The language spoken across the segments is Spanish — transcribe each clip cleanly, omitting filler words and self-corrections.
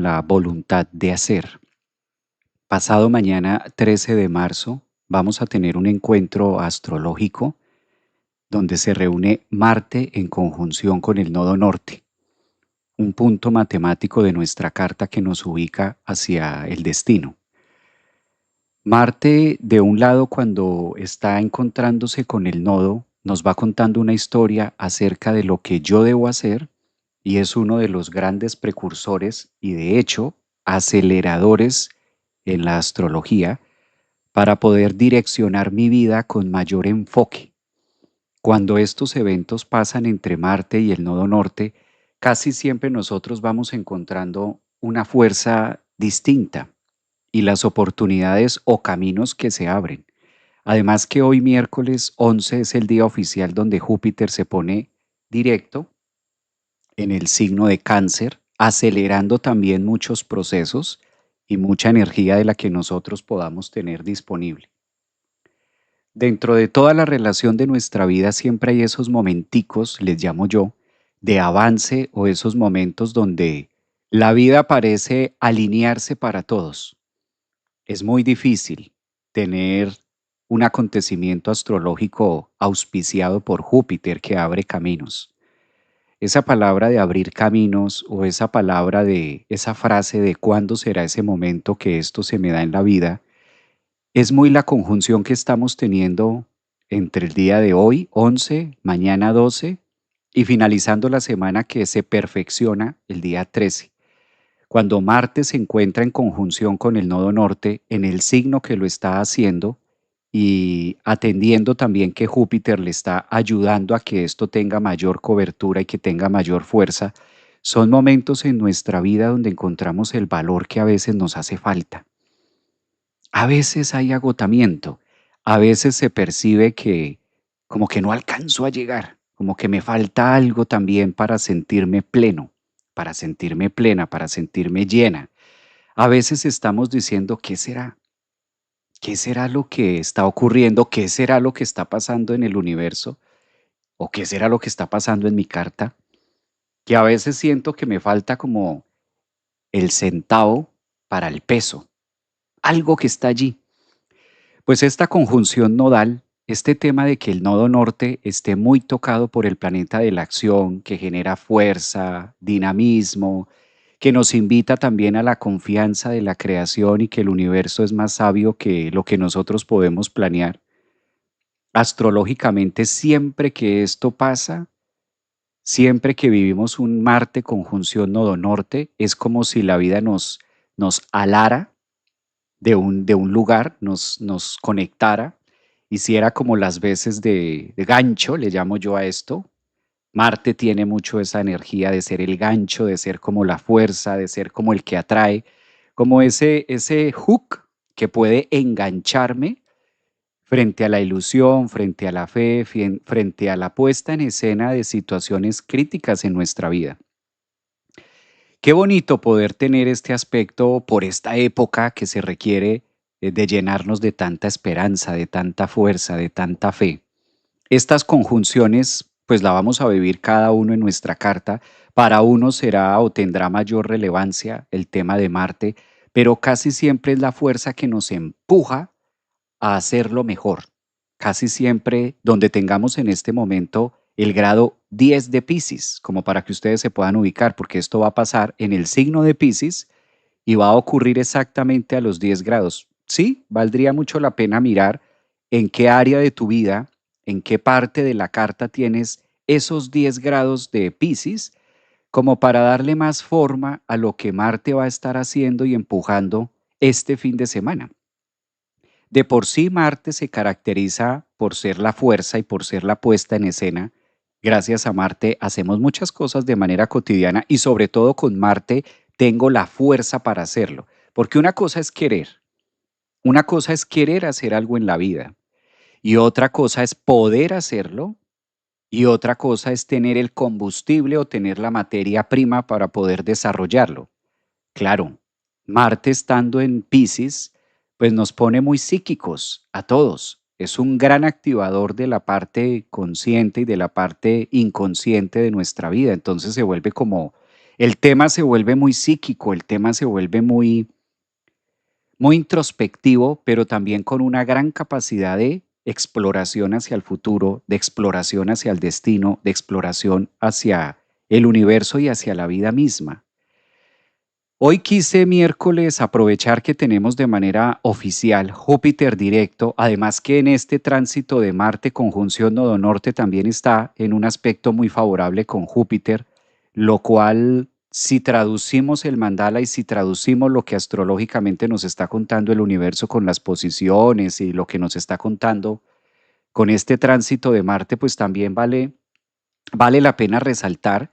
la voluntad de hacer. Pasado mañana, 13 de marzo, vamos a tener un encuentro astrológico donde se reúne Marte en conjunción con el nodo norte, un punto matemático de nuestra carta que nos ubica hacia el destino. Marte, de un lado, cuando está encontrándose con el nodo, nos va contando una historia acerca de lo que yo debo hacer y es uno de los grandes precursores y, de hecho, aceleradores en la astrología para poder direccionar mi vida con mayor enfoque. Cuando estos eventos pasan entre Marte y el nodo norte, casi siempre nosotros vamos encontrando una fuerza distinta y las oportunidades o caminos que se abren. Además que hoy miércoles 11 es el día oficial donde Júpiter se pone directo en el signo de Cáncer, acelerando también muchos procesos y mucha energía de la que nosotros podamos tener disponible. Dentro de toda la relación de nuestra vida siempre hay esos momenticos, les llamo yo, de avance o esos momentos donde la vida parece alinearse para todos. Es muy difícil tener un acontecimiento astrológico auspiciado por Júpiter que abre caminos. Esa palabra de abrir caminos o esa palabra de esa frase de cuándo será ese momento que esto se me da en la vida, es muy la conjunción que estamos teniendo entre el día de hoy, 11, mañana 12, y finalizando la semana que se perfecciona el día 13, cuando Marte se encuentra en conjunción con el nodo norte en el signo que lo está haciendo y atendiendo también que Júpiter le está ayudando a que esto tenga mayor cobertura y que tenga mayor fuerza, son momentos en nuestra vida donde encontramos el valor que a veces nos hace falta. A veces hay agotamiento, a veces se percibe que como que no alcanzo a llegar, como que me falta algo también para sentirme pleno, para sentirme plena, para sentirme llena. A veces estamos diciendo, ¿qué será? ¿Qué será lo que está ocurriendo? ¿Qué será lo que está pasando en el universo? ¿O qué será lo que está pasando en mi carta? Que a veces siento que me falta como el centavo para el peso, algo que está allí. Pues esta conjunción nodal, este tema de que el nodo norte esté muy tocado por el planeta de la acción, que genera fuerza, dinamismo, que nos invita también a la confianza de la creación y que el universo es más sabio que lo que nosotros podemos planear. Astrológicamente, siempre que esto pasa, siempre que vivimos un Marte conjunción nodo norte, es como si la vida nos alara de un lugar, nos conectara, hiciera como las veces de gancho, le llamo yo a esto. Marte tiene mucho esa energía de ser el gancho, de ser como la fuerza, de ser como el que atrae, como ese hook que puede engancharme frente a la ilusión, frente a la fe, frente a la puesta en escena de situaciones críticas en nuestra vida. Qué bonito poder tener este aspecto por esta época que se requiere de llenarnos de tanta esperanza, de tanta fuerza, de tanta fe. Estas conjunciones, pues la vamos a vivir cada uno en nuestra carta. Para uno será o tendrá mayor relevancia el tema de Marte, pero casi siempre es la fuerza que nos empuja a hacerlo mejor. Casi siempre donde tengamos en este momento el grado 10 de Piscis, como para que ustedes se puedan ubicar, porque esto va a pasar en el signo de Piscis y va a ocurrir exactamente a los 10 grados. Sí, valdría mucho la pena mirar en qué área de tu vida, en qué parte de la carta tienes esos 10 grados de Piscis, como para darle más forma a lo que Marte va a estar haciendo y empujando este fin de semana. De por sí, Marte se caracteriza por ser la fuerza y por ser la puesta en escena. Gracias a Marte hacemos muchas cosas de manera cotidiana y sobre todo con Marte tengo la fuerza para hacerlo. Porque una cosa es querer hacer algo en la vida y otra cosa es poder hacerlo y otra cosa es tener el combustible o tener la materia prima para poder desarrollarlo. Claro, Marte estando en Piscis, pues nos pone muy psíquicos a todos. Es un gran activador de la parte consciente y de la parte inconsciente de nuestra vida. Entonces se vuelve como El tema se vuelve muy psíquico, el tema se vuelve muy introspectivo, pero también con una gran capacidad de exploración hacia el futuro, de exploración hacia el destino, de exploración hacia el universo y hacia la vida misma. Hoy quise miércoles aprovechar que tenemos de manera oficial Júpiter directo, además que en este tránsito de Marte conjunción nodo norte también está en un aspecto muy favorable con Júpiter, lo cual si traducimos el mandala y si traducimos lo que astrológicamente nos está contando el universo con las posiciones y lo que nos está contando con este tránsito de Marte, pues también vale la pena resaltar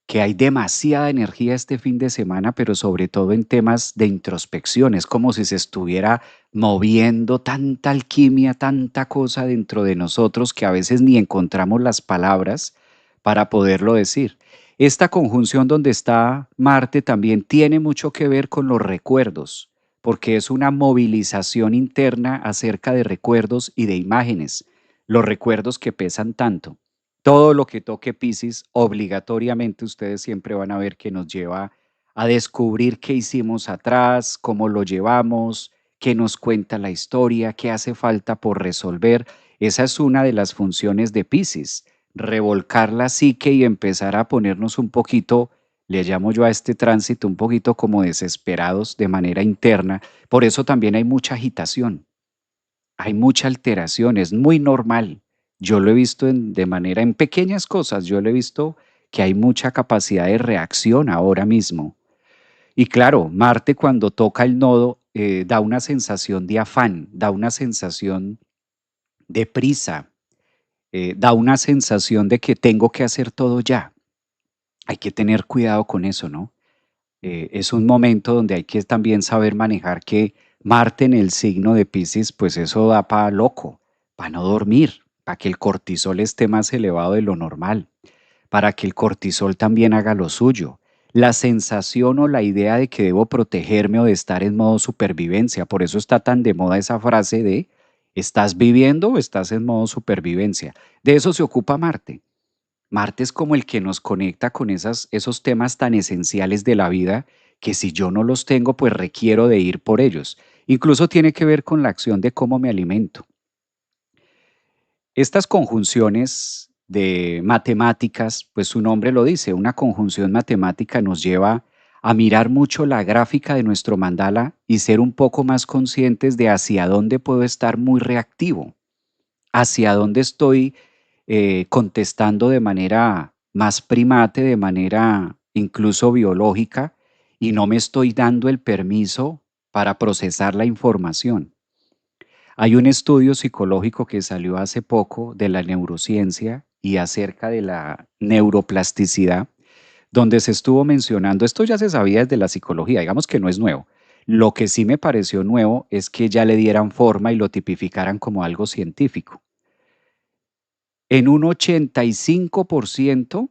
que hay demasiada energía este fin de semana, pero sobre todo en temas de introspección. Es como si se estuviera moviendo tanta alquimia, tanta cosa dentro de nosotros que a veces ni encontramos las palabras para poderlo decir. Esta conjunción donde está Marte también tiene mucho que ver con los recuerdos, porque es una movilización interna acerca de recuerdos y de imágenes, los recuerdos que pesan tanto. Todo lo que toque Piscis, obligatoriamente ustedes siempre van a ver que nos lleva a descubrir qué hicimos atrás, cómo lo llevamos, qué nos cuenta la historia, qué hace falta por resolver. Esa es una de las funciones de Piscis, revolcar la psique y empezar a ponernos un poquito, le llamo yo a este tránsito, un poquito como desesperados de manera interna. Por eso también hay mucha agitación, hay mucha alteración, es muy normal. Yo lo he visto de manera, en pequeñas cosas, yo lo he visto que hay mucha capacidad de reacción ahora mismo. Y claro, Marte cuando toca el nodo da una sensación de afán, da una sensación de prisa, da una sensación de que tengo que hacer todo ya. Hay que tener cuidado con eso, ¿no? Es un momento donde hay que también saber manejar que Marte en el signo de Piscis, pues eso da para loco, para no dormir, para que el cortisol esté más elevado de lo normal, para que el cortisol también haga lo suyo. La sensación o la idea de que debo protegerme o de estar en modo supervivencia, por eso está tan de moda esa frase de ¿estás viviendo o estás en modo supervivencia? De eso se ocupa Marte. Marte es como el que nos conecta con esos temas tan esenciales de la vida que si yo no los tengo, pues requiero de ir por ellos. Incluso tiene que ver con la acción de cómo me alimento. Estas conjunciones de matemáticas, pues su nombre lo dice, una conjunción matemática nos lleva a mirar mucho la gráfica de nuestro mandala y ser un poco más conscientes de hacia dónde puedo estar muy reactivo, hacia dónde estoy contestando de manera más primate, de manera incluso biológica, y no me estoy dando el permiso para procesar la información. Hay un estudio psicológico que salió hace poco de la neurociencia y acerca de la neuroplasticidad, donde se estuvo mencionando, esto ya se sabía desde la psicología, digamos que no es nuevo. Lo que sí me pareció nuevo es que ya le dieran forma y lo tipificaran como algo científico. En un 85%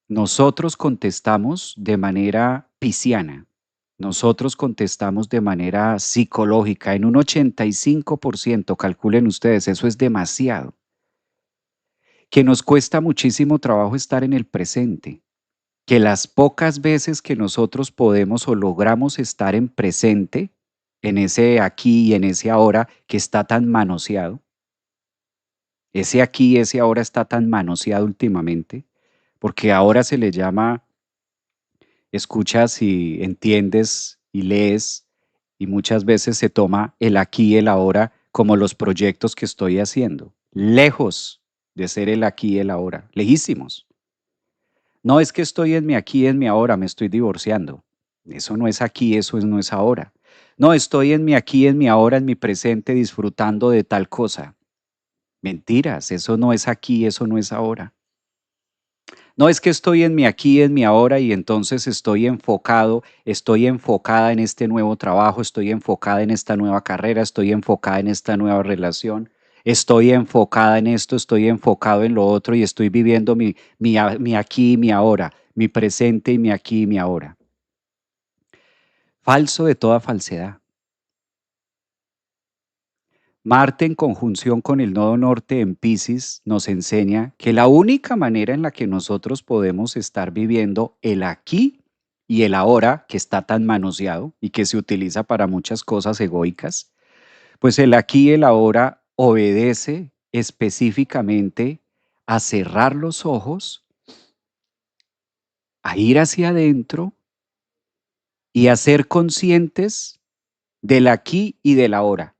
nosotros contestamos de manera pisciana, nosotros contestamos de manera psicológica, en un 85%, calculen ustedes, eso es demasiado, que nos cuesta muchísimo trabajo estar en el presente, que las pocas veces que nosotros podemos o logramos estar en presente, en ese aquí y en ese ahora que está tan manoseado, ese aquí y ese ahora está tan manoseado últimamente, porque ahora se le llama, escuchas y entiendes y lees, y muchas veces se toma el aquí y el ahora como los proyectos que estoy haciendo, lejos de ser el aquí y el ahora, lejísimos. No es que estoy en mi aquí y en mi ahora, me estoy divorciando. Eso no es aquí, no es ahora. No, estoy en mi aquí, en mi ahora, en mi presente, disfrutando de tal cosa. Mentiras, eso no es aquí, eso no es ahora. No es que estoy en mi aquí, en mi ahora y entonces estoy enfocado, estoy enfocada en este nuevo trabajo, estoy enfocada en esta nueva carrera, estoy enfocada en esta nueva relación, estoy enfocada en esto, estoy enfocado en lo otro y estoy viviendo mi aquí y mi ahora, mi presente y mi aquí y mi ahora. Falso de toda falsedad. Marte en conjunción con el nodo norte en Piscis nos enseña que la única manera en la que nosotros podemos estar viviendo el aquí y el ahora, que está tan manoseado y que se utiliza para muchas cosas egoicas, pues el aquí y el ahora obedece específicamente a cerrar los ojos, a ir hacia adentro y a ser conscientes del aquí y del ahora.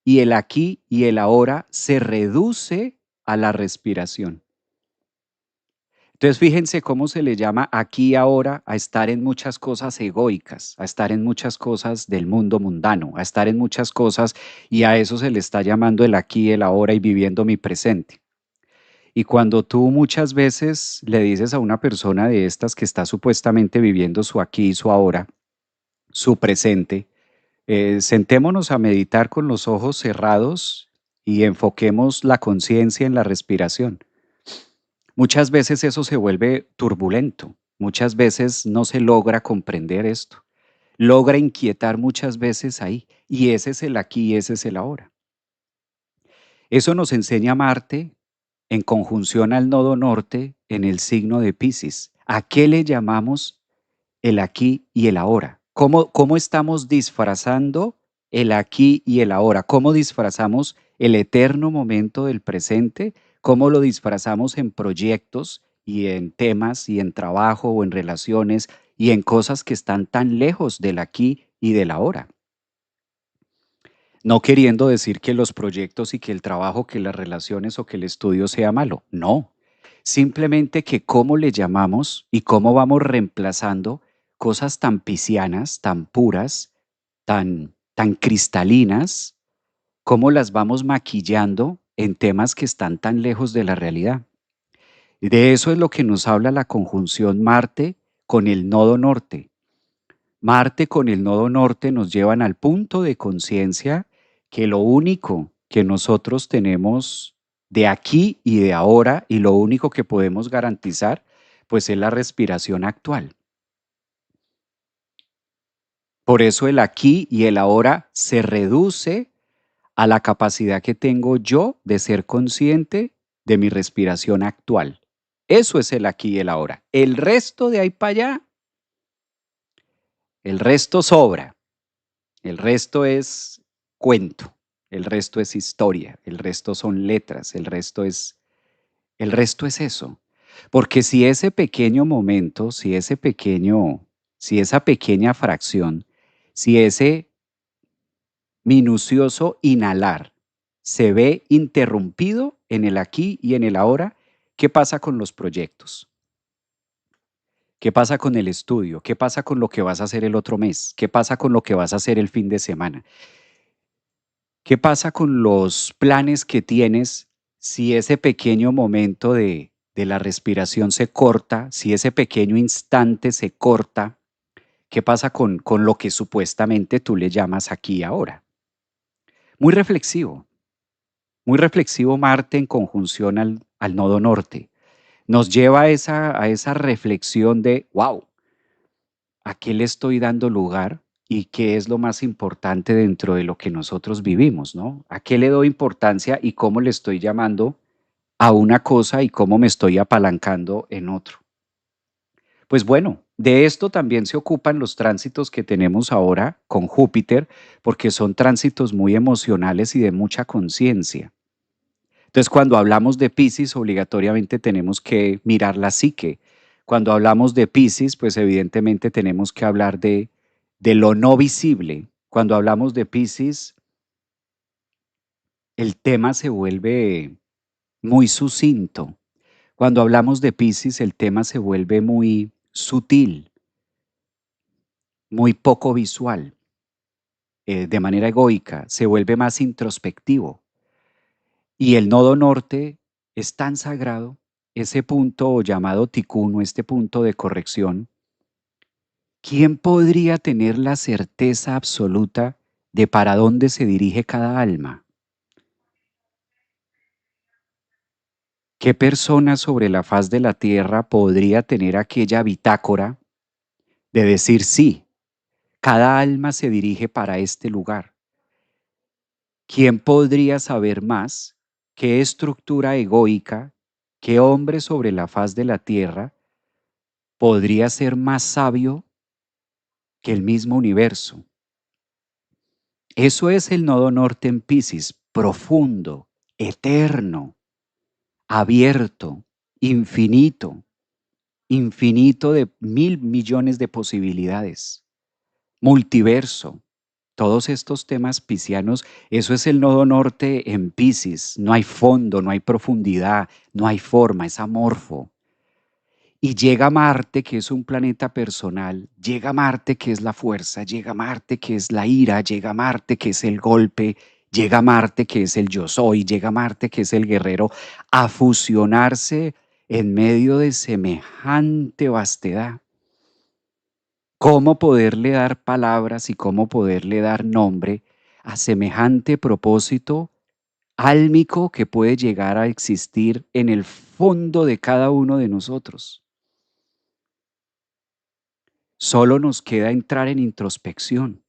Y el aquí y el ahora se reduce a la respiración. Entonces fíjense cómo se le llama aquí y ahora a estar en muchas cosas egoicas, a estar en muchas cosas del mundo mundano, a estar en muchas cosas, y a eso se le está llamando el aquí y el ahora y viviendo mi presente. Y cuando tú muchas veces le dices a una persona de estas que está supuestamente viviendo su aquí y su ahora, su presente, sentémonos a meditar con los ojos cerrados y enfoquemos la conciencia en la respiración. Muchas veces eso se vuelve turbulento, muchas veces no se logra comprender esto, logra inquietar muchas veces ahí, y ese es el aquí y ese es el ahora. Eso nos enseña Marte en conjunción al nodo norte en el signo de Piscis. ¿A qué le llamamos el aquí y el ahora? ¿Cómo estamos disfrazando el aquí y el ahora? ¿Cómo disfrazamos el eterno momento del presente? ¿Cómo lo disfrazamos en proyectos y en temas y en trabajo o en relaciones y en cosas que están tan lejos del aquí y del ahora? No queriendo decir que los proyectos y que el trabajo, que las relaciones o que el estudio sea malo, no. Simplemente que cómo le llamamos y cómo vamos reemplazando cosas tan piscianas, tan puras, tan cristalinas, cómo las vamos maquillando en temas que están tan lejos de la realidad. Y de eso es lo que nos habla la conjunción Marte con el nodo norte. Marte con el nodo norte nos llevan al punto de conciencia que lo único que nosotros tenemos de aquí y de ahora y lo único que podemos garantizar pues es la respiración actual. Por eso el aquí y el ahora se reduce a la capacidad que tengo yo de ser consciente de mi respiración actual. Eso es el aquí y el ahora. El resto de ahí para allá, el resto sobra. El resto es cuento, el resto es historia, el resto son letras, el resto es eso. Porque si ese pequeño momento, si esa pequeña fracción, si ese minucioso inhalar se ve interrumpido en el aquí y en el ahora, ¿qué pasa con los proyectos? ¿Qué pasa con el estudio? ¿Qué pasa con lo que vas a hacer el otro mes? ¿Qué pasa con lo que vas a hacer el fin de semana? ¿Qué pasa con los planes que tienes si ese pequeño momento de la respiración se corta, si ese pequeño instante se corta? ¿Qué pasa con lo que supuestamente tú le llamas aquí y ahora? Muy muy reflexivo Marte en conjunción al nodo norte. Nos lleva a esa reflexión de, wow, ¿a qué le estoy dando lugar? ¿Y qué es lo más importante dentro de lo que nosotros vivimos, no? ¿A qué le doy importancia y cómo le estoy llamando a una cosa y cómo me estoy apalancando en otro? Pues bueno, de esto también se ocupan los tránsitos que tenemos ahora con Júpiter, porque son tránsitos muy emocionales y de mucha conciencia. Entonces, cuando hablamos de Piscis, obligatoriamente tenemos que mirar la psique. Cuando hablamos de Piscis, pues evidentemente tenemos que hablar de lo no visible. Cuando hablamos de Piscis, el tema se vuelve muy sucinto. Cuando hablamos de Piscis, el tema se vuelve muy sutil, muy poco visual, de manera egoica, se vuelve más introspectivo. Y el nodo norte es tan sagrado, ese punto llamado tikkun, este punto de corrección. ¿Quién podría tener la certeza absoluta de para dónde se dirige cada alma? ¿Qué persona sobre la faz de la tierra podría tener aquella bitácora de decir sí, cada alma se dirige para este lugar? ¿Quién podría saber más? ¿Qué estructura egoica, qué hombre sobre la faz de la tierra podría ser más sabio que el mismo universo? Eso es el nodo norte en Piscis, profundo, eterno, abierto, infinito, infinito de 1.000 millones de posibilidades, multiverso. Todos estos temas piscianos, eso es el nodo norte en Piscis. No hay fondo, no hay profundidad, no hay forma, es amorfo. Y llega Marte, que es un planeta personal, llega Marte, que es la fuerza, llega Marte, que es la ira, llega Marte, que es el golpe, llega Marte, que es el yo soy, llega Marte, que es el guerrero, a fusionarse en medio de semejante vastedad. ¿Cómo poderle dar palabras y cómo poderle dar nombre a semejante propósito álmico que puede llegar a existir en el fondo de cada uno de nosotros? Solo nos queda entrar en introspección.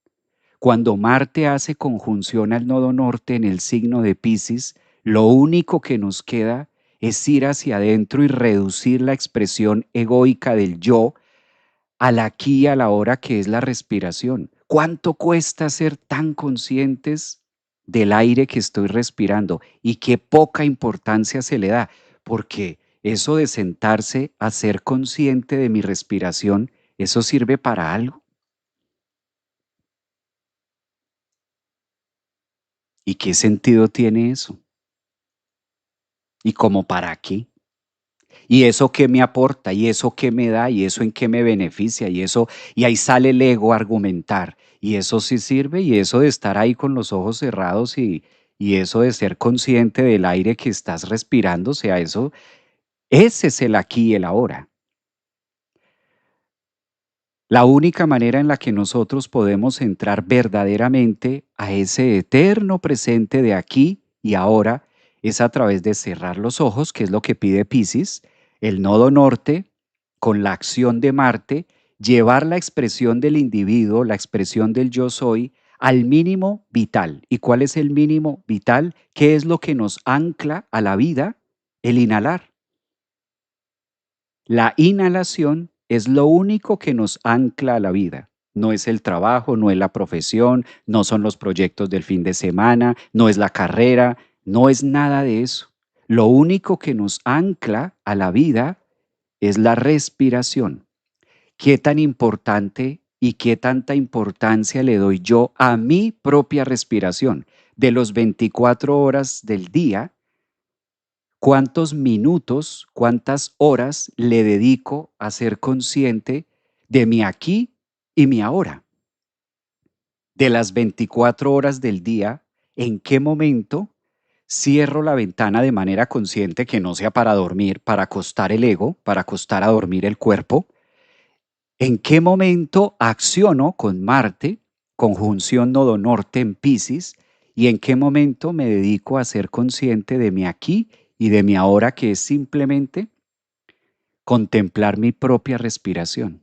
Cuando Marte hace conjunción al nodo norte en el signo de Piscis, lo único que nos queda es ir hacia adentro y reducir la expresión egoica del yo al aquí y a la hora, que es la respiración. ¿Cuánto cuesta ser tan conscientes del aire que estoy respirando y qué poca importancia se le da? Porque eso de sentarse a ser consciente de mi respiración, ¿eso sirve para algo? ¿Y qué sentido tiene eso? ¿Y cómo para qué? ¿Y eso qué me aporta? ¿Y eso qué me da? ¿Y eso en qué me beneficia? Y eso, y ahí sale el ego a argumentar. Y eso sí sirve, y eso de estar ahí con los ojos cerrados y eso de ser consciente del aire que estás respirando, o sea, eso, ese es el aquí y el ahora. La única manera en la que nosotros podemos entrar verdaderamente a ese eterno presente de aquí y ahora es a través de cerrar los ojos, que es lo que pide Piscis, el nodo norte, con la acción de Marte, llevar la expresión del individuo, la expresión del yo soy, al mínimo vital. ¿Y cuál es el mínimo vital? ¿Qué es lo que nos ancla a la vida? El inhalar. La inhalación es lo único que nos ancla a la vida. No es el trabajo, no es la profesión, no son los proyectos del fin de semana, no es la carrera, no es nada de eso. Lo único que nos ancla a la vida es la respiración. ¿Qué tan importante y qué tanta importancia le doy yo a mi propia respiración? De los 24 horas del día, ¿cuántos minutos, cuántas horas le dedico a ser consciente de mi aquí y mi ahora? De las 24 horas del día, ¿en qué momento cierro la ventana de manera consciente, que no sea para dormir, para acostar el ego, para acostar a dormir el cuerpo? ¿En qué momento acciono con Marte, conjunción nodo norte en Piscis? ¿Y en qué momento me dedico a ser consciente de mi aquí y de mi ahora, que es simplemente contemplar mi propia respiración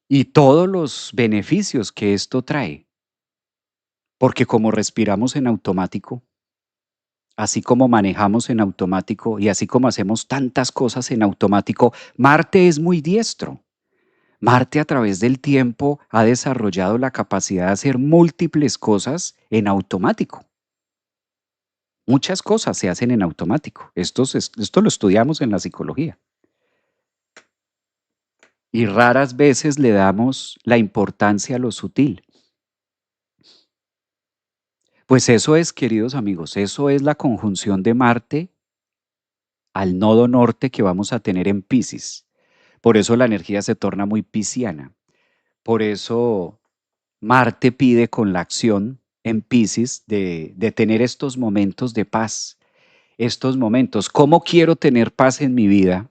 y todos los beneficios que esto trae? Porque como respiramos en automático, así como manejamos en automático y así como hacemos tantas cosas en automático, Marte es muy diestro. Marte, a través del tiempo, ha desarrollado la capacidad de hacer múltiples cosas en automático. Muchas cosas se hacen en automático. Esto lo estudiamos en la psicología. Y raras veces le damos la importancia a lo sutil. Pues eso es, queridos amigos, eso es la conjunción de Marte al nodo norte que vamos a tener en Piscis. Por eso la energía se torna muy pisciana. Por eso Marte pide con la acción en Piscis de tener estos momentos de paz, estos momentos. ¿Cómo quiero tener paz en mi vida?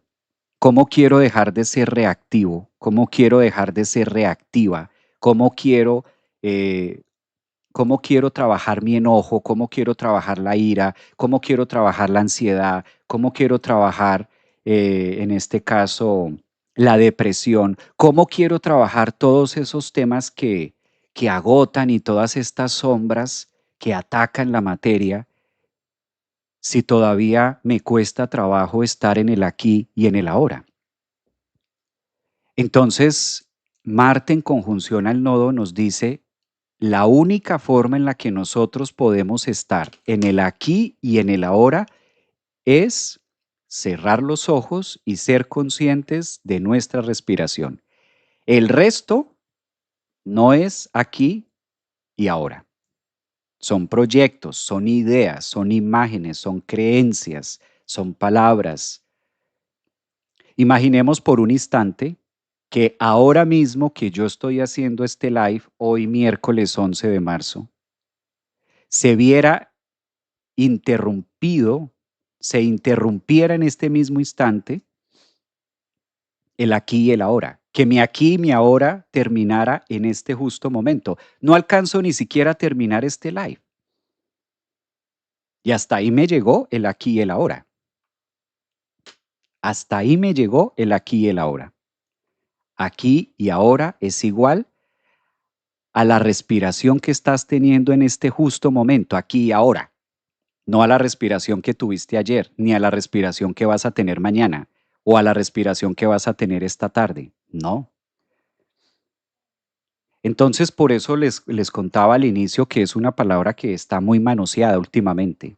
¿Cómo quiero dejar de ser reactivo? ¿Cómo quiero dejar de ser reactiva? ¿Cómo quiero, eh, cómo quiero trabajar mi enojo? ¿Cómo quiero trabajar la ira? ¿Cómo quiero trabajar la ansiedad? ¿Cómo quiero trabajar, en este caso, la depresión? ¿Cómo quiero trabajar todos esos temas que agotan y todas estas sombras que atacan la materia si todavía me cuesta trabajo estar en el aquí y en el ahora? Entonces, Marte en conjunción al nodo nos dice, la única forma en la que nosotros podemos estar en el aquí y en el ahora es cerrar los ojos y ser conscientes de nuestra respiración. El resto no es aquí y ahora. Son proyectos, son ideas, son imágenes, son creencias, son palabras. Imaginemos por un instante que ahora mismo que yo estoy haciendo este live, hoy miércoles 11 de marzo, se viera interrumpido, se interrumpiera en este mismo instante el aquí y el ahora, que mi aquí y mi ahora terminara en este justo momento. No alcanzo ni siquiera a terminar este live. Y hasta ahí me llegó el aquí y el ahora. Hasta ahí me llegó el aquí y el ahora. Aquí y ahora es igual a la respiración que estás teniendo en este justo momento, aquí y ahora. No a la respiración que tuviste ayer, ni a la respiración que vas a tener mañana, o a la respiración que vas a tener esta tarde. No. Entonces, por eso les contaba al inicio que es una palabra que está muy manoseada últimamente.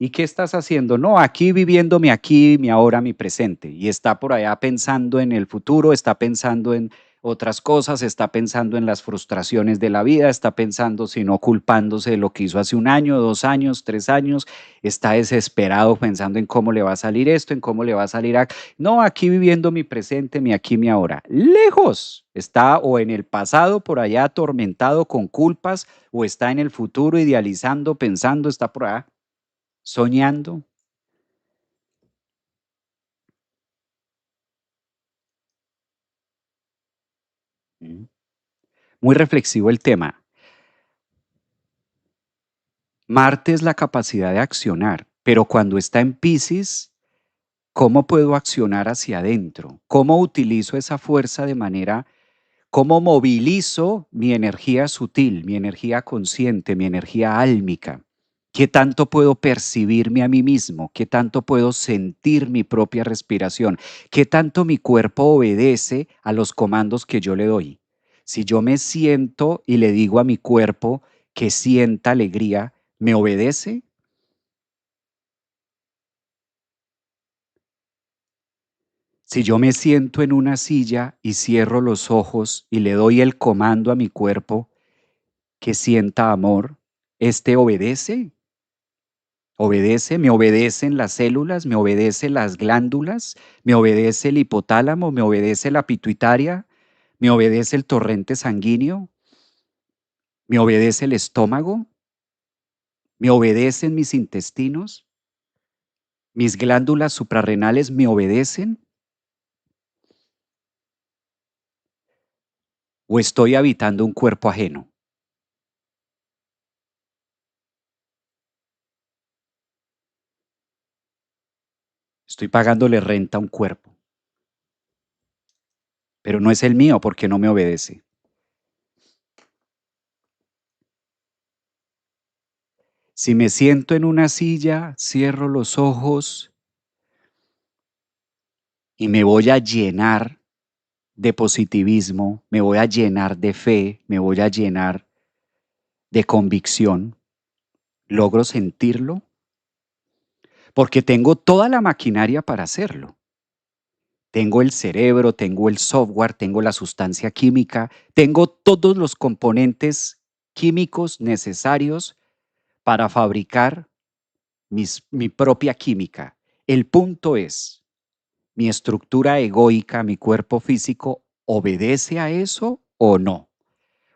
¿Y qué estás haciendo? No, aquí viviendo mi aquí, mi ahora, mi presente. Y está por allá pensando en el futuro, está pensando en otras cosas, está pensando en las frustraciones de la vida, está pensando, si no, culpándose de lo que hizo hace un año, 2 años, 3 años, está desesperado pensando en cómo le va a salir esto, en cómo le va a salir a... No, aquí viviendo mi presente, mi aquí, mi ahora. Lejos. Está o en el pasado por allá atormentado con culpas, o está en el futuro idealizando, pensando, está por allá soñando. Mm. Muy reflexivo el tema. Marte es la capacidad de accionar, pero cuando está en Piscis, ¿cómo puedo accionar hacia adentro? ¿Cómo utilizo esa fuerza de manera, cómo movilizo mi energía sutil, mi energía consciente, mi energía álmica? ¿Qué tanto puedo percibirme a mí mismo? ¿Qué tanto puedo sentir mi propia respiración? ¿Qué tanto mi cuerpo obedece a los comandos que yo le doy? Si yo me siento y le digo a mi cuerpo que sienta alegría, ¿me obedece? Si yo me siento en una silla y cierro los ojos y le doy el comando a mi cuerpo que sienta amor, ¿este obedece? Obedece, me obedecen las células, me obedecen las glándulas, me obedece el hipotálamo, me obedece la pituitaria, me obedece el torrente sanguíneo, me obedece el estómago, me obedecen mis intestinos, mis glándulas suprarrenales me obedecen, o estoy habitando un cuerpo ajeno. Estoy pagándole renta a un cuerpo, pero no es el mío porque no me obedece. Si me siento en una silla, cierro los ojos y me voy a llenar de positivismo, me voy a llenar de fe, me voy a llenar de convicción, logro sentirlo porque tengo toda la maquinaria para hacerlo. Tengo el cerebro, tengo el software, tengo la sustancia química, tengo todos los componentes químicos necesarios para fabricar mi propia química. El punto es, ¿mi estructura egoica, mi cuerpo físico, obedece a eso o no?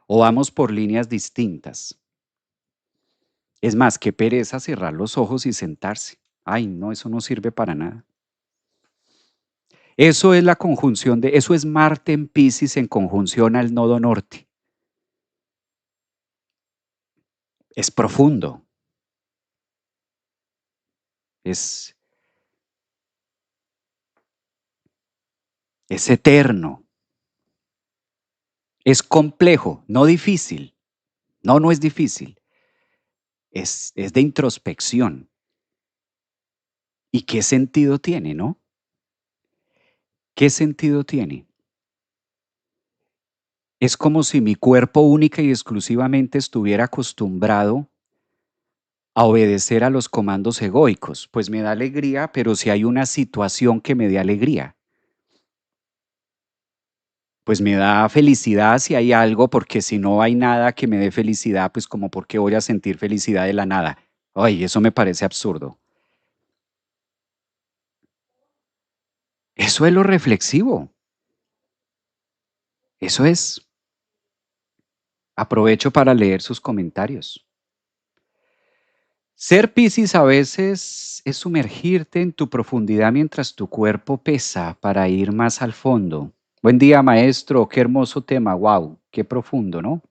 ¿O vamos por líneas distintas? Es más, qué pereza cerrar los ojos y sentarse. Ay, no, eso no sirve para nada. Eso es la conjunción eso es Marte en Piscis en conjunción al nodo norte. Es profundo, es, es eterno, es complejo, no difícil. No, no es difícil. es de introspección. ¿Y qué sentido tiene, no? ¿Qué sentido tiene? Es como si mi cuerpo única y exclusivamente estuviera acostumbrado a obedecer a los comandos egoicos. Pues me da alegría, pero si hay una situación que me dé alegría, pues me da felicidad si hay algo, porque si no hay nada que me dé felicidad, pues como por qué voy a sentir felicidad de la nada. Ay, eso me parece absurdo. Eso es lo reflexivo. Eso es. Aprovecho para leer sus comentarios. Ser Piscis a veces es sumergirte en tu profundidad mientras tu cuerpo pesa para ir más al fondo. Buen día, maestro. Qué hermoso tema. Wow, qué profundo, ¿no?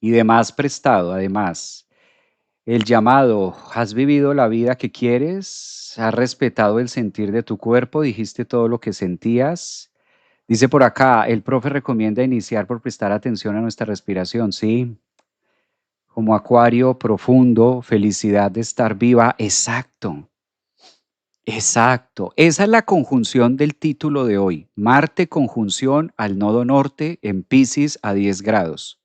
Y de más prestado, además. El llamado, ¿has vivido la vida que quieres? ¿Has respetado el sentir de tu cuerpo? ¿Dijiste todo lo que sentías? Dice por acá, el profe recomienda iniciar por prestar atención a nuestra respiración, ¿sí? Como acuario profundo, felicidad de estar viva. Exacto, exacto. Esa es la conjunción del título de hoy. Marte conjunción al nodo norte en Piscis a 10 grados.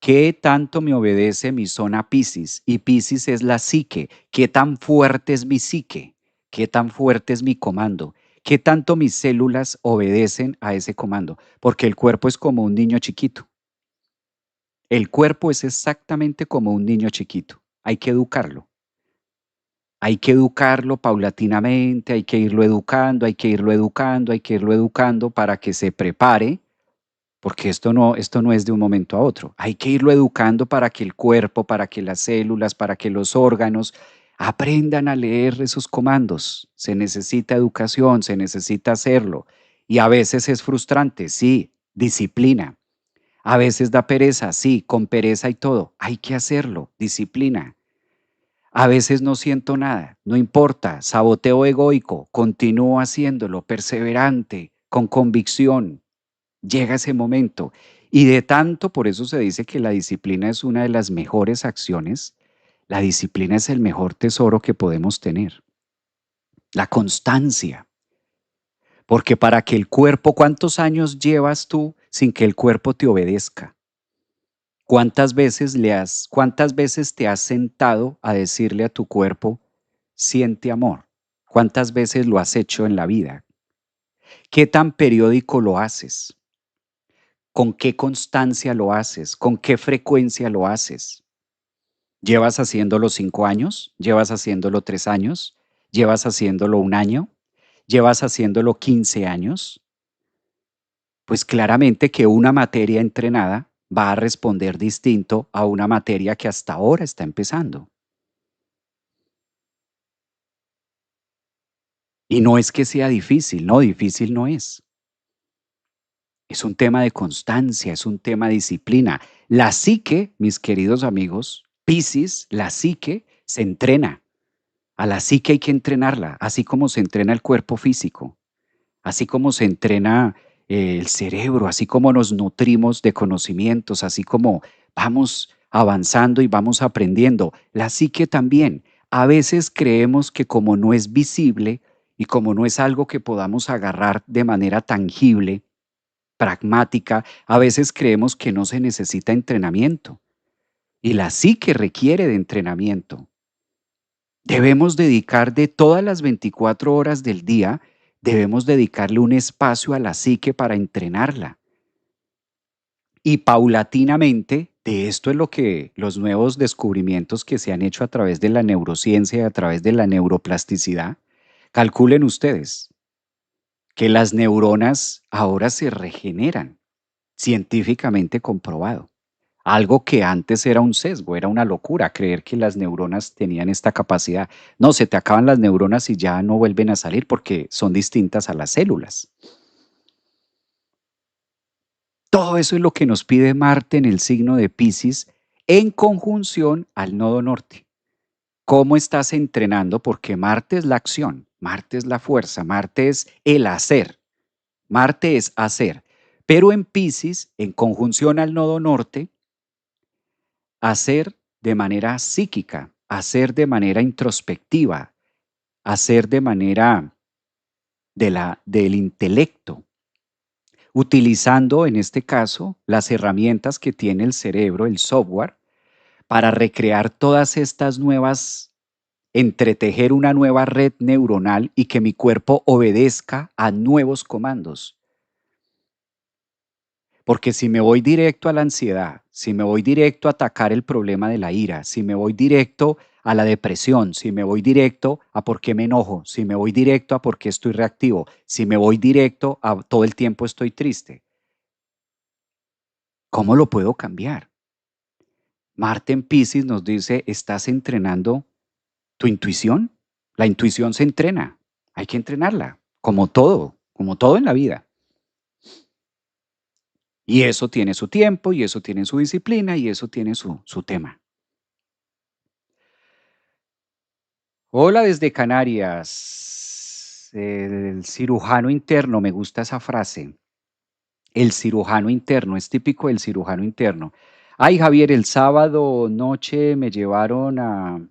¿Qué tanto me obedece mi zona Piscis? Y Piscis es la psique. ¿Qué tan fuerte es mi psique? ¿Qué tan fuerte es mi comando? ¿Qué tanto mis células obedecen a ese comando? Porque el cuerpo es como un niño chiquito. El cuerpo es exactamente como un niño chiquito. Hay que educarlo. Hay que educarlo paulatinamente, hay que irlo educando, hay que irlo educando, hay que irlo educando para que se prepare, porque esto no es de un momento a otro. Hay que irlo educando para que el cuerpo, para que las células, para que los órganos aprendan a leer esos comandos. Se necesita educación, se necesita hacerlo. Y a veces es frustrante, sí, disciplina. A veces da pereza, sí, con pereza y todo. Hay que hacerlo, disciplina. A veces no siento nada, no importa, saboteo egoico, continúo haciéndolo, perseverante, con convicción. Llega ese momento. Y de tanto, por eso se dice que la disciplina es una de las mejores acciones. La disciplina es el mejor tesoro que podemos tener. La constancia. Porque para que el cuerpo, ¿cuántos años llevas tú sin que el cuerpo te obedezca? Cuántas veces te has sentado a decirle a tu cuerpo, siente amor? ¿Cuántas veces lo has hecho en la vida? ¿Qué tan periódico lo haces? ¿Con qué constancia lo haces? ¿Con qué frecuencia lo haces? ¿Llevas haciéndolo 5 años? ¿Llevas haciéndolo 3 años? ¿Llevas haciéndolo un año? ¿Llevas haciéndolo 15 años? Pues claramente que una materia entrenada va a responder distinto a una materia que hasta ahora está empezando. Y no es que sea difícil, no, difícil no es. Es un tema de constancia, es un tema de disciplina. La psique, mis queridos amigos, Piscis, la psique se entrena. A la psique hay que entrenarla, así como se entrena el cuerpo físico, así como se entrena el cerebro, así como nos nutrimos de conocimientos, así como vamos avanzando y vamos aprendiendo. La psique también. A veces creemos que como no es visible y como no es algo que podamos agarrar de manera tangible, pragmática, a veces creemos que no se necesita entrenamiento. Y la psique requiere de entrenamiento. Debemos dedicar de todas las 24 horas del día, debemos dedicarle un espacio a la psique para entrenarla. Y paulatinamente, de esto es lo que los nuevos descubrimientos que se han hecho a través de la neurociencia y a través de la neuroplasticidad, calculen ustedes que las neuronas ahora se regeneran, científicamente comprobado. Algo que antes era un sesgo, era una locura creer que las neuronas tenían esta capacidad. No, se te acaban las neuronas y ya no vuelven a salir porque son distintas a las células. Todo eso es lo que nos pide Marte en el signo de Piscis en conjunción al nodo norte. ¿Cómo estás entrenando? Porque Marte es la acción, Marte es la fuerza, Marte es el hacer, Marte es hacer. Pero en Piscis, en conjunción al nodo norte, hacer de manera psíquica, hacer de manera introspectiva, hacer de manera del intelecto, utilizando en este caso las herramientas que tiene el cerebro, el software, para recrear todas estas nuevas, entretejer una nueva red neuronal y que mi cuerpo obedezca a nuevos comandos. Porque si me voy directo a la ansiedad, si me voy directo a atacar el problema de la ira, si me voy directo a la depresión, si me voy directo a por qué me enojo, si me voy directo a por qué estoy reactivo, si me voy directo a todo el tiempo estoy triste, ¿cómo lo puedo cambiar? Marte en Piscis nos dice, ¿estás entrenando tu intuición? La intuición se entrena, hay que entrenarla, como todo en la vida. Y eso tiene su tiempo, y eso tiene su disciplina, y eso tiene su tema. Hola desde Canarias. El cirujano interno, me gusta esa frase. El cirujano interno, es típico del cirujano interno. Ay, Javier, el sábado noche me llevaron a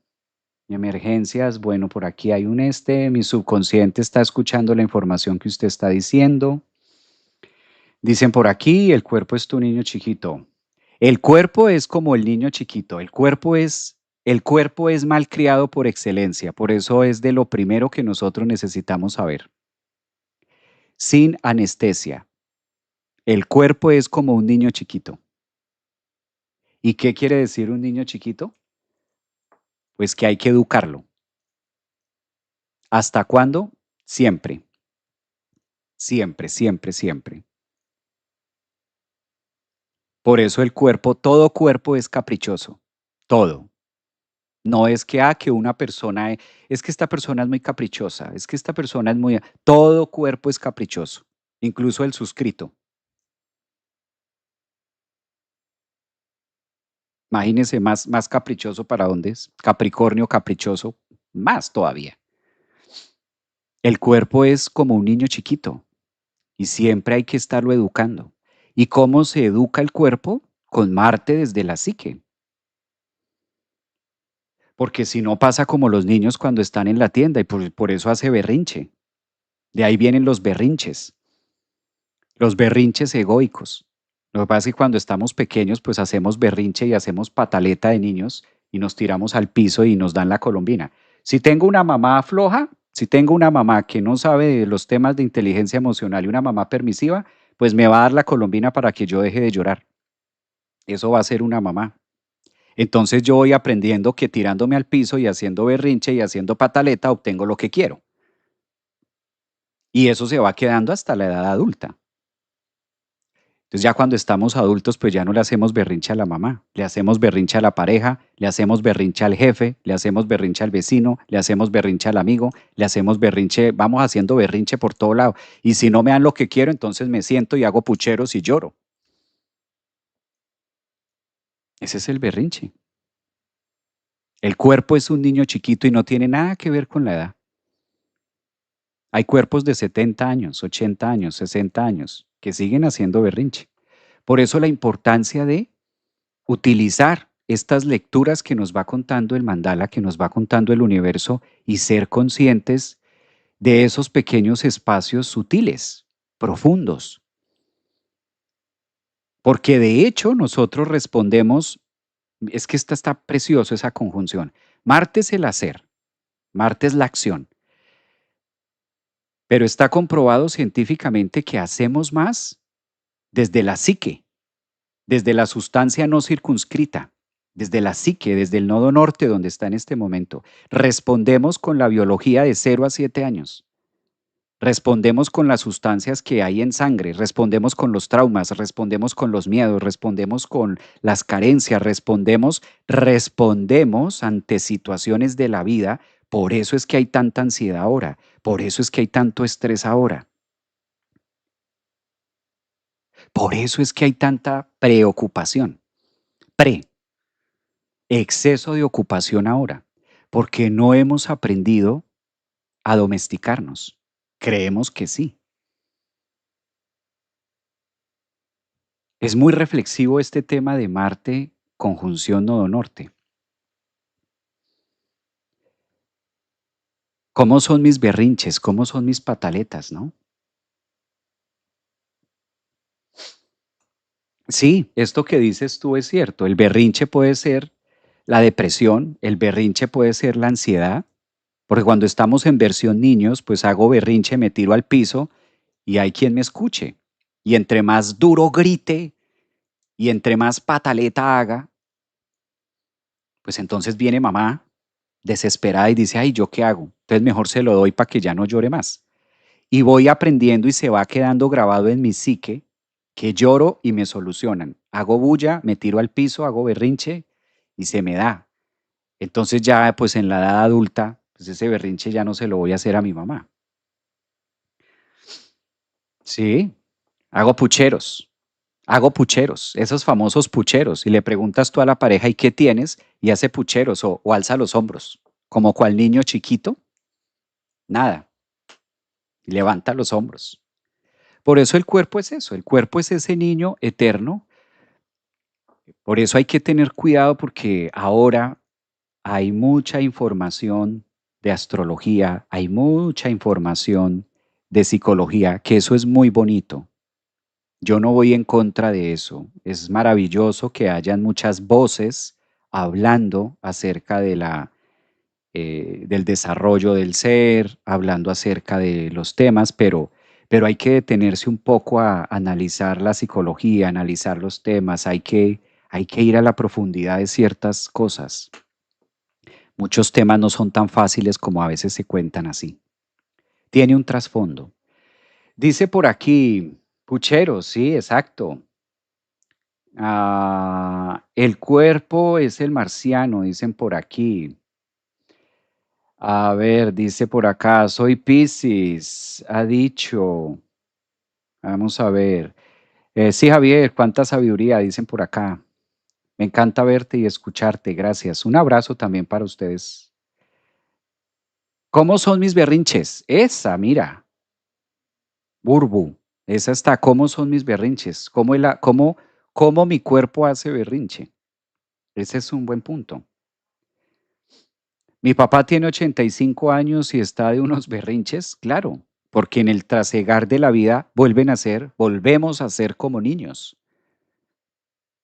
emergencias. Bueno, por aquí hay mi subconsciente está escuchando la información que usted está diciendo. Dicen por aquí, el cuerpo es tu niño chiquito. El cuerpo es como el niño chiquito. El cuerpo es malcriado por excelencia. Por eso es de lo primero que nosotros necesitamos saber. Sin anestesia. El cuerpo es como un niño chiquito. ¿Y qué quiere decir un niño chiquito? Pues que hay que educarlo. ¿Hasta cuándo? Siempre. Siempre, siempre, siempre. Por eso todo cuerpo es caprichoso. Todo. No es que una persona, es que esta persona es muy caprichosa, es que esta persona es muy... Todo cuerpo es caprichoso, incluso el suscrito. Imagínese más caprichoso para dónde es. Capricornio caprichoso, más todavía. El cuerpo es como un niño chiquito y siempre hay que estarlo educando. ¿Y cómo se educa el cuerpo? Con Marte desde la psique. Porque si no pasa como los niños cuando están en la tienda y por eso hace berrinche. De ahí vienen los berrinches egoicos. Lo que pasa es que cuando estamos pequeños, pues hacemos berrinche y hacemos pataleta de niños y nos tiramos al piso y nos dan la colombina. Si tengo una mamá floja, si tengo una mamá que no sabe de los temas de inteligencia emocional y una mamá permisiva, pues me va a dar la colombina para que yo deje de llorar. Eso va a ser una mamá. Entonces yo voy aprendiendo que tirándome al piso y haciendo berrinche y haciendo pataleta obtengo lo que quiero. Y eso se va quedando hasta la edad adulta. Entonces ya cuando estamos adultos, pues ya no le hacemos berrinche a la mamá, le hacemos berrinche a la pareja, le hacemos berrinche al jefe, le hacemos berrinche al vecino, le hacemos berrinche al amigo, le hacemos berrinche, vamos haciendo berrinche por todo lado. Y si no me dan lo que quiero, entonces me siento y hago pucheros y lloro. Ese es el berrinche. El cuerpo es un niño chiquito y no tiene nada que ver con la edad. Hay cuerpos de 70 años, 80 años, 60 años que siguen haciendo berrinche. Por eso la importancia de utilizar estas lecturas que nos va contando el mandala, que nos va contando el universo y ser conscientes de esos pequeños espacios sutiles, profundos. Porque de hecho nosotros respondemos, es que esta está precioso esa conjunción. Marte es el hacer, Marte es la acción, pero está comprobado científicamente que hacemos más desde la psique, desde la sustancia no circunscrita, desde la psique, desde el nodo norte donde está en este momento. Respondemos con la biología de 0 a 7 años. Respondemos con las sustancias que hay en sangre, respondemos con los traumas, respondemos con los miedos, respondemos con las carencias, respondemos ante situaciones de la vida. Por eso es que hay tanta ansiedad ahora, por eso es que hay tanto estrés ahora, por eso es que hay tanta preocupación. Pre, exceso de ocupación ahora, porque no hemos aprendido a domesticarnos. Creemos que sí. Es muy reflexivo este tema de Marte conjunción nodo norte. ¿Cómo son mis berrinches? ¿Cómo son mis pataletas, no? Sí, esto que dices tú es cierto. El berrinche puede ser la depresión, el berrinche puede ser la ansiedad, porque cuando estamos en versión niños, pues hago berrinche, me tiro al piso y hay quien me escuche. Y entre más duro grite y entre más pataleta haga, pues entonces viene mamá desesperada y dice, ay, ¿yo qué hago? Entonces mejor se lo doy para que ya no llore más. Y voy aprendiendo y se va quedando grabado en mi psique que lloro y me solucionan. Hago bulla, me tiro al piso, hago berrinche y se me da. Entonces ya pues en la edad adulta, pues ese berrinche ya no se lo voy a hacer a mi mamá. Sí, hago pucheros, hago pucheros, esos famosos pucheros. Y le preguntas tú a la pareja, ¿y qué tienes? Y hace pucheros o alza los hombros, como cual niño chiquito, nada, y levanta los hombros. Por eso el cuerpo es eso, el cuerpo es ese niño eterno. Por eso hay que tener cuidado porque ahora hay mucha información de astrología, hay mucha información de psicología, que eso es muy bonito. Yo no voy en contra de eso. Es maravilloso que hayan muchas voces hablando acerca de del desarrollo del ser, hablando acerca de los temas, pero hay que detenerse un poco a analizar la psicología, analizar los temas, hay que ir a la profundidad de ciertas cosas. Muchos temas no son tan fáciles como a veces se cuentan así. Tiene un trasfondo. Dice por aquí, puchero, sí, exacto. El cuerpo es el marciano, dicen por aquí. A ver, dice por acá, soy Piscis, ha dicho. Vamos a ver. Sí, Javier, cuánta sabiduría, dicen por acá. Me encanta verte y escucharte, gracias. Un abrazo también para ustedes. ¿Cómo son mis berrinches? Esa, mira, Burbu, esa está. ¿Cómo son mis berrinches? ¿Cómo mi cuerpo hace berrinche? Ese es un buen punto. Mi papá tiene 85 años y está de unos berrinches, claro, porque en el trasegar de la vida volvemos a ser como niños.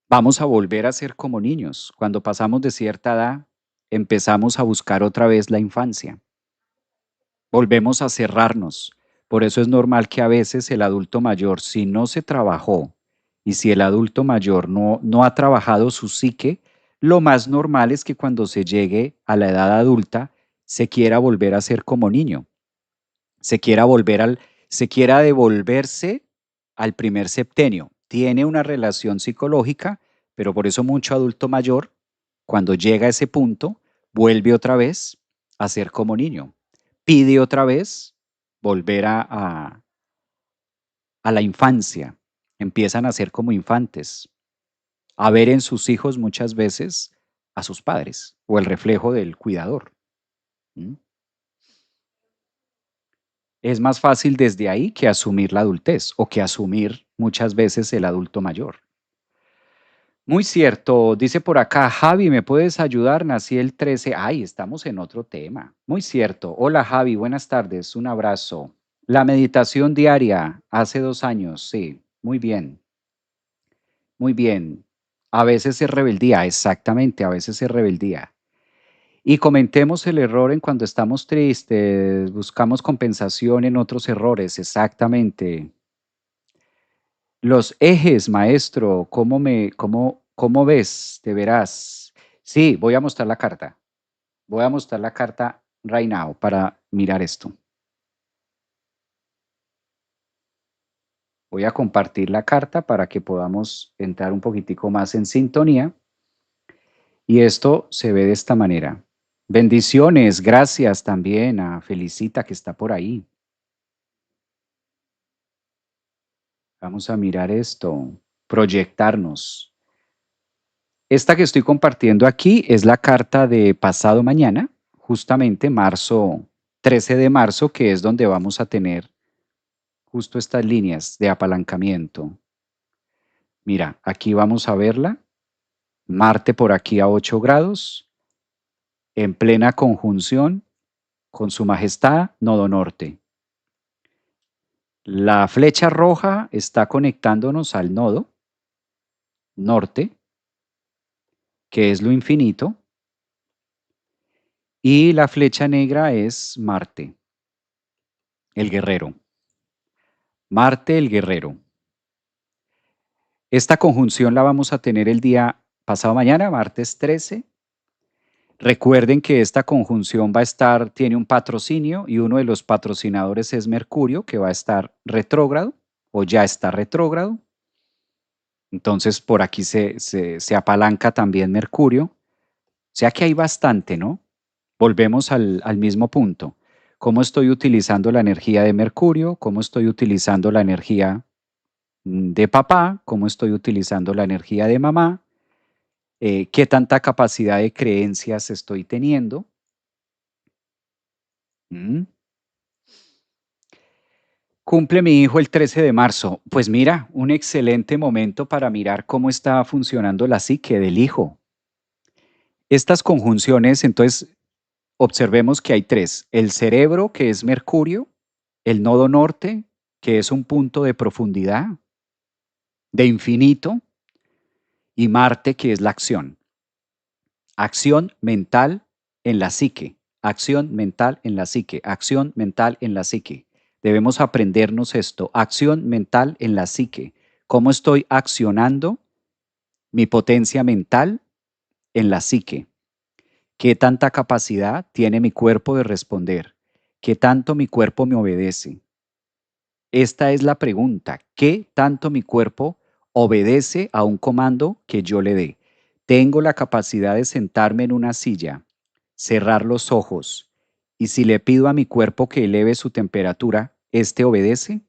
Vamos a volver a ser como niños. Cuando pasamos de cierta edad, empezamos a buscar otra vez la infancia. Volvemos a cerrarnos. Por eso es normal que a veces el adulto mayor, si no se trabajó y si el adulto mayor no ha trabajado su psique, lo más normal es que cuando se llegue a la edad adulta se quiera volver a ser como niño, se quiera se quiera devolverse al primer septenio. Tiene una relación psicológica, pero por eso mucho adulto mayor, cuando llega a ese punto, vuelve otra vez a ser como niño. Pide otra vez volver a la infancia. Empiezan a ser como infantes, a ver en sus hijos muchas veces a sus padres o el reflejo del cuidador. ¿Mm? Es más fácil desde ahí que asumir la adultez o que asumir muchas veces el adulto mayor. Muy cierto, dice por acá, Javi, ¿me puedes ayudar? Nací el 13. Ay, estamos en otro tema. Muy cierto. Hola Javi, buenas tardes, un abrazo. La meditación diaria, hace 2 años, sí, muy bien, muy bien. A veces es rebeldía, exactamente, a veces es rebeldía. Y cometemos el error en cuando estamos tristes, buscamos compensación en otros errores, exactamente. Los ejes, maestro, cómo ves? Te verás. Sí, voy a mostrar la carta. Voy a mostrar la carta right now para mirar esto. Voy a compartir la carta para que podamos entrar un poquitico más en sintonía. Y esto se ve de esta manera. Bendiciones, gracias también a Felicita que está por ahí. Vamos a mirar esto, proyectarnos. Esta que estoy compartiendo aquí es la carta de pasado mañana, justamente 13 de marzo, que es donde vamos a tener justo estas líneas de apalancamiento. Mira, aquí vamos a verla. Marte por aquí a 8 grados, en plena conjunción con su majestad, nodo norte. La flecha roja está conectándonos al nodo norte, que es lo infinito, y la flecha negra es Marte, el guerrero. Marte, el guerrero. Esta conjunción la vamos a tener el día pasado mañana, martes 13. Recuerden que esta conjunción va a estar, tiene un patrocinio y uno de los patrocinadores es Mercurio, que va a estar retrógrado o ya está retrógrado. Entonces por aquí se apalanca también Mercurio. O sea que hay bastante, ¿no? Volvemos al mismo punto. ¿Cómo estoy utilizando la energía de Mercurio? ¿Cómo estoy utilizando la energía de papá? ¿Cómo estoy utilizando la energía de mamá? ¿Qué tanta capacidad de creencias estoy teniendo? ¿Mm? Cumple mi hijo el 13 de marzo. Pues mira, un excelente momento para mirar cómo está funcionando la psique del hijo. Estas conjunciones, entonces, observemos que hay tres. El cerebro, que es Mercurio, el nodo norte, que es un punto de profundidad, de infinito, y Marte, que es la acción. Acción mental en la psique, acción mental en la psique, acción mental en la psique. Debemos aprendernos esto, acción mental en la psique. ¿Cómo estoy accionando mi potencia mental en la psique? ¿Qué tanta capacidad tiene mi cuerpo de responder? ¿Qué tanto mi cuerpo me obedece? Esta es la pregunta. ¿Qué tanto mi cuerpo obedece a un comando que yo le dé? Tengo la capacidad de sentarme en una silla, cerrar los ojos, y si le pido a mi cuerpo que eleve su temperatura, ¿este obedece?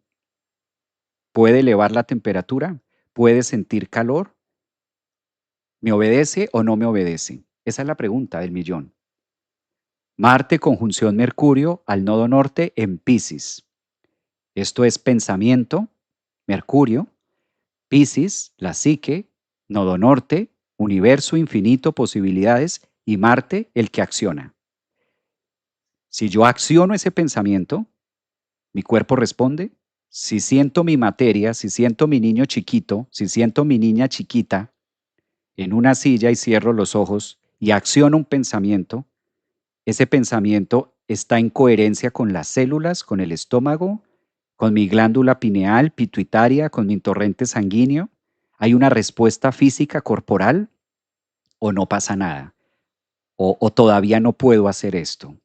¿Puede elevar la temperatura? ¿Puede sentir calor? ¿Me obedece o no me obedece? Esa es la pregunta del millón. Marte conjunción Mercurio al nodo norte en Piscis. Esto es pensamiento, Mercurio, Piscis, la psique, nodo norte, universo infinito, posibilidades, y Marte, el que acciona. Si yo acciono ese pensamiento, mi cuerpo responde. Si siento mi materia, si siento mi niño chiquito, si siento mi niña chiquita en una silla y cierro los ojos y acciono un pensamiento, ese pensamiento está en coherencia con las células, con el estómago, con mi glándula pineal, pituitaria, con mi torrente sanguíneo. ¿Hay una respuesta física corporal o no pasa nada? O todavía no puedo hacer esto,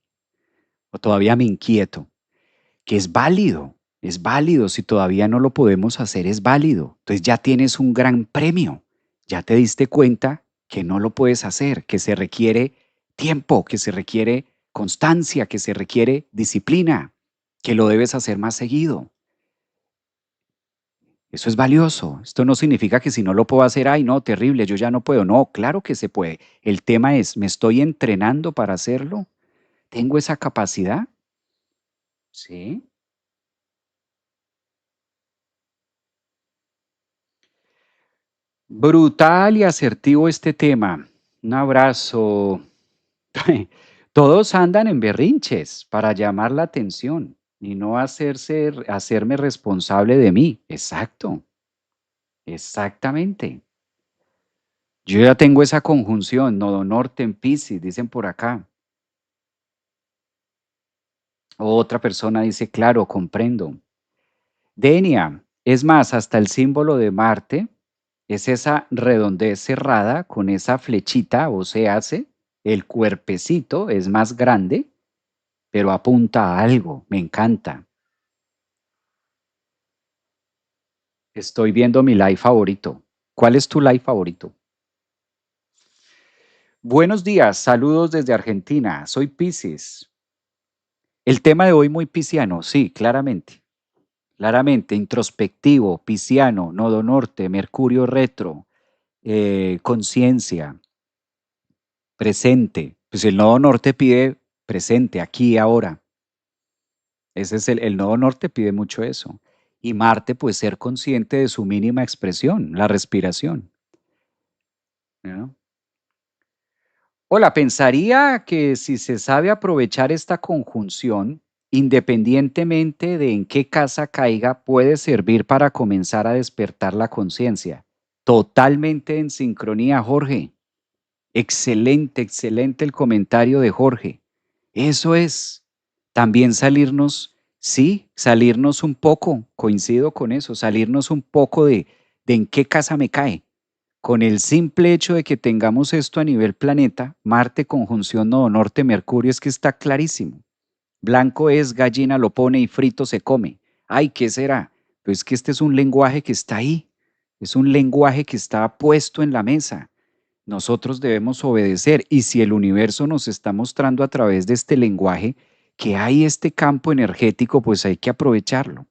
o todavía me inquieto, que es válido, si todavía no lo podemos hacer, es válido. Entonces ya tienes un gran premio, ya te diste cuenta que no lo puedes hacer, que se requiere tiempo, que se requiere constancia, que se requiere disciplina, que lo debes hacer más seguido. Eso es valioso. Esto no significa que si no lo puedo hacer, ay, no, terrible, yo ya no puedo. No, claro que se puede. El tema es, ¿me estoy entrenando para hacerlo? ¿Tengo esa capacidad? Sí. Brutal y asertivo este tema. Un abrazo. Todos andan en berrinches para llamar la atención y no hacerme responsable de mí. Exacto, exactamente. Yo ya tengo esa conjunción, nodo norte en Piscis, dicen por acá. Otra persona dice, claro, comprendo. Denia, es más, hasta el símbolo de Marte es esa redondez cerrada con esa flechita, o se hace, el cuerpecito es más grande, pero apunta a algo, me encanta. Estoy viendo mi live favorito. ¿Cuál es tu live favorito? Buenos días, saludos desde Argentina, soy Piscis. El tema de hoy muy pisciano, sí, claramente. Claramente, introspectivo, pisciano, nodo norte, Mercurio retro, conciencia, presente. Pues el nodo norte pide presente, aquí y ahora. Ese es el nodo norte pide mucho eso. Y Marte, pues ser consciente de su mínima expresión, la respiración, ¿no? Hola, pensaría que si se sabe aprovechar esta conjunción, independientemente de en qué casa caiga, puede servir para comenzar a despertar la conciencia. Totalmente en sincronía, Jorge. Excelente, excelente el comentario de Jorge. Eso es. También salirnos, sí, salirnos un poco, coincido con eso, salirnos un poco de en qué casa me cae. Con el simple hecho de que tengamos esto a nivel planeta, Marte conjunción Nodo Norte Mercurio, es que está clarísimo. Blanco es, gallina lo pone y frito se come. Ay, ¿qué será? Pues que este es un lenguaje que está ahí, es un lenguaje que está puesto en la mesa. Nosotros debemos obedecer y si el universo nos está mostrando a través de este lenguaje que hay este campo energético, pues hay que aprovecharlo.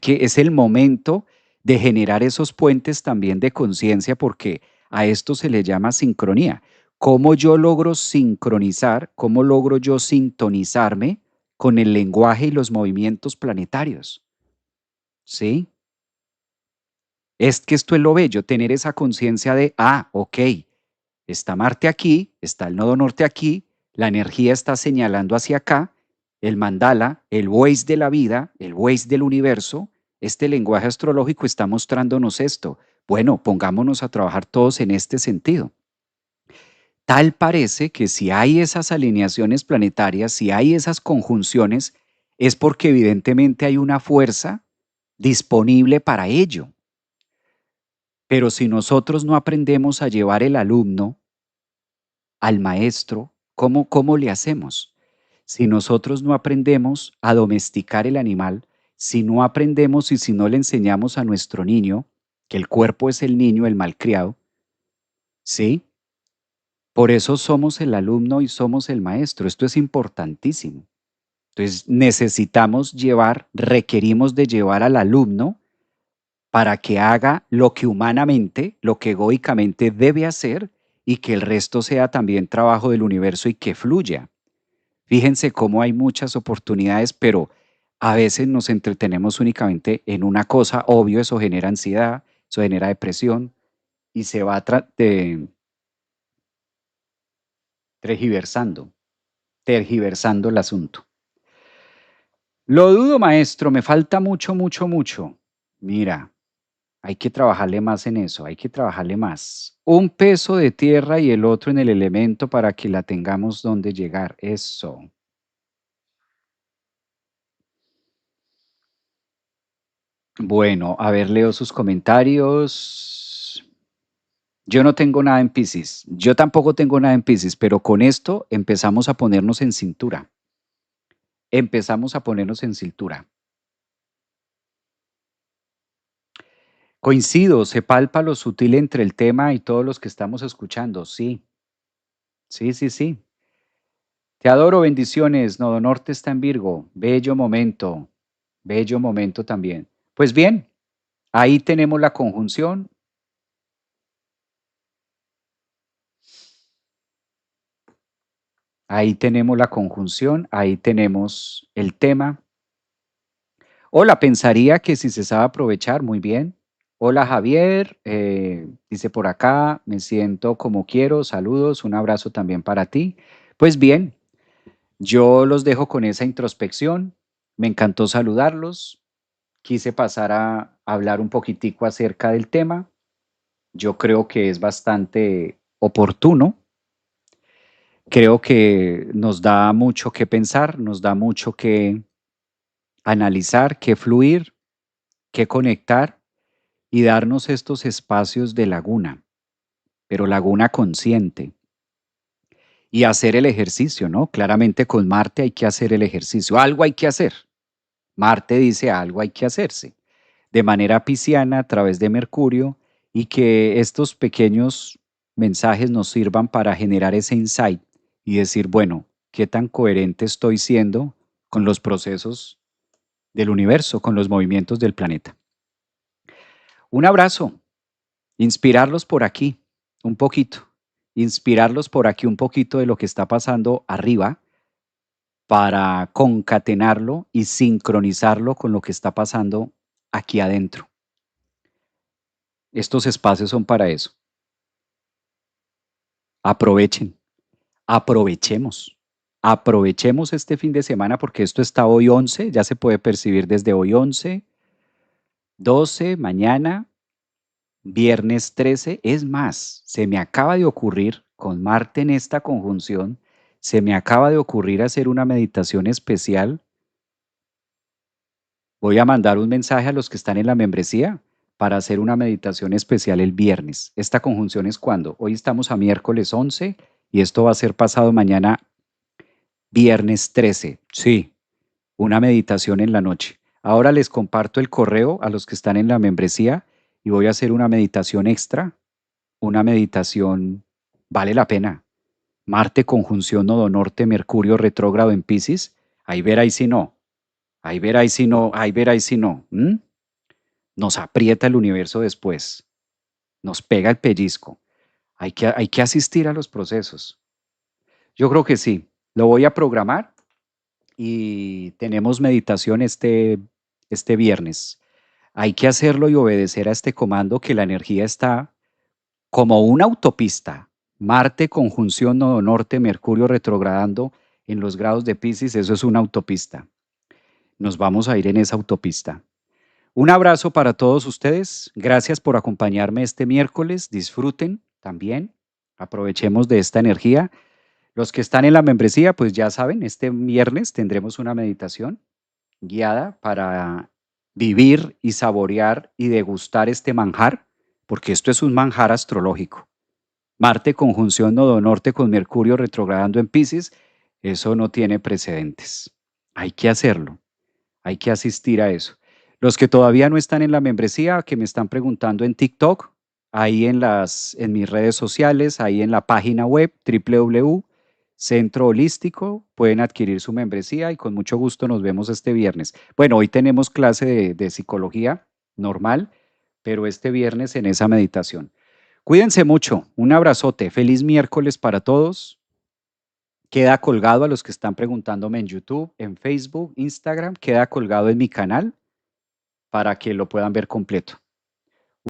Es el momento de generar esos puentes también de conciencia porque a esto se le llama sincronía. ¿Cómo yo logro sincronizar, cómo logro yo sintonizarme con el lenguaje y los movimientos planetarios? ¿Sí? Es que esto es lo bello, tener esa conciencia de, ok, está Marte aquí, está el nodo norte aquí, la energía está señalando hacia acá, el mandala, el Waze de la vida, el Waze del universo, este lenguaje astrológico está mostrándonos esto. Bueno, pongámonos a trabajar todos en este sentido. Tal parece que si hay esas alineaciones planetarias, si hay esas conjunciones, es porque evidentemente hay una fuerza disponible para ello. Pero si nosotros no aprendemos a llevar el alumno al maestro, ¿cómo le hacemos? Si nosotros no aprendemos a domesticar el animal, si no aprendemos y si no le enseñamos a nuestro niño, que el cuerpo es el niño, el malcriado, ¿sí? Por eso somos el alumno y somos el maestro. Esto es importantísimo. Entonces necesitamos llevar, requerimos de llevar al alumno para que haga lo que humanamente, lo que egoicamente debe hacer y que el resto sea también trabajo del universo y que fluya. Fíjense cómo hay muchas oportunidades, pero a veces nos entretenemos únicamente en una cosa, obvio, eso genera ansiedad, eso genera depresión y se va tergiversando, tergiversando el asunto. Lo dudo, maestro, me falta mucho, mucho, mucho. Mira, hay que trabajarle más en eso, hay que trabajarle más. Un peso de tierra y el otro en el elemento para que la tengamos donde llegar. Eso. Bueno, a ver, leo sus comentarios. Yo no tengo nada en Piscis. Yo tampoco tengo nada en Piscis, pero con esto empezamos a ponernos en cintura. Empezamos a ponernos en cintura. Coincido, se palpa lo sutil entre el tema y todos los que estamos escuchando. Sí, sí, sí, sí. Te adoro, bendiciones. Nodo Norte está en Virgo. Bello momento también. Pues bien, ahí tenemos la conjunción. Ahí tenemos la conjunción, ahí tenemos el tema. Hola, pensaría que si se sabe aprovechar, muy bien. Hola Javier, dice por acá, me siento como quiero, saludos, un abrazo también para ti. Pues bien, yo los dejo con esa introspección, me encantó saludarlos, quise pasar a hablar un poquitico acerca del tema, yo creo que es bastante oportuno, creo que nos da mucho que pensar, nos da mucho que analizar, que fluir, que conectar y darnos estos espacios de laguna, pero laguna consciente. Y hacer el ejercicio, ¿no? Claramente con Marte hay que hacer el ejercicio, algo hay que hacer. Marte dice algo hay que hacerse, de manera pisciana a través de Mercurio y que estos pequeños mensajes nos sirvan para generar ese insight y decir, bueno, ¿qué tan coherente estoy siendo con los procesos del universo, con los movimientos del planeta? Un abrazo. Inspirarlos por aquí, un poquito. Inspirarlos por aquí un poquito de lo que está pasando arriba para concatenarlo y sincronizarlo con lo que está pasando aquí adentro. Estos espacios son para eso. Aprovechen. Aprovechemos, aprovechemos este fin de semana porque esto está hoy 11, ya se puede percibir desde hoy 11, 12, mañana, viernes 13. Es más, se me acaba de ocurrir con Marte en esta conjunción, se me acaba de ocurrir hacer una meditación especial. Voy a mandar un mensaje a los que están en la membresía para hacer una meditación especial el viernes. ¿Esta conjunción es cuándo? Hoy estamos a miércoles 11 y esto va a ser pasado mañana, viernes 13. Sí, una meditación en la noche. Ahora les comparto el correo a los que están en la membresía y voy a hacer una meditación extra, una meditación, vale la pena. Marte conjunción nodo norte, Mercurio retrógrado en Piscis. Ahí verá y si no, ahí verá y si no, ahí verá y si no. Nos aprieta el universo después, nos pega el pellizco. Hay que asistir a los procesos. Yo creo que sí, lo voy a programar y tenemos meditación este viernes. Hay que hacerlo y obedecer a este comando que la energía está como una autopista. Marte conjunción nodo norte, Mercurio retrogradando en los grados de Piscis, eso es una autopista. Nos vamos a ir en esa autopista. Un abrazo para todos ustedes. Gracias por acompañarme este miércoles. Disfruten también. Aprovechemos de esta energía. Los que están en la membresía, pues ya saben, este viernes tendremos una meditación guiada para vivir y saborear y degustar este manjar, porque esto es un manjar astrológico. Marte conjunción nodo norte con Mercurio retrogradando en Piscis, eso no tiene precedentes. Hay que hacerlo. Hay que asistir a eso. Los que todavía no están en la membresía, que me están preguntando en TikTok, ahí en mis redes sociales, ahí en la página web www Centro Holístico, pueden adquirir su membresía y con mucho gusto nos vemos este viernes. Bueno, hoy tenemos clase de psicología normal, pero este viernes en esa meditación. Cuídense mucho, un abrazote, feliz miércoles para todos. Queda colgado a los que están preguntándome en YouTube, en Facebook, Instagram, queda colgado en mi canal para que lo puedan ver completo.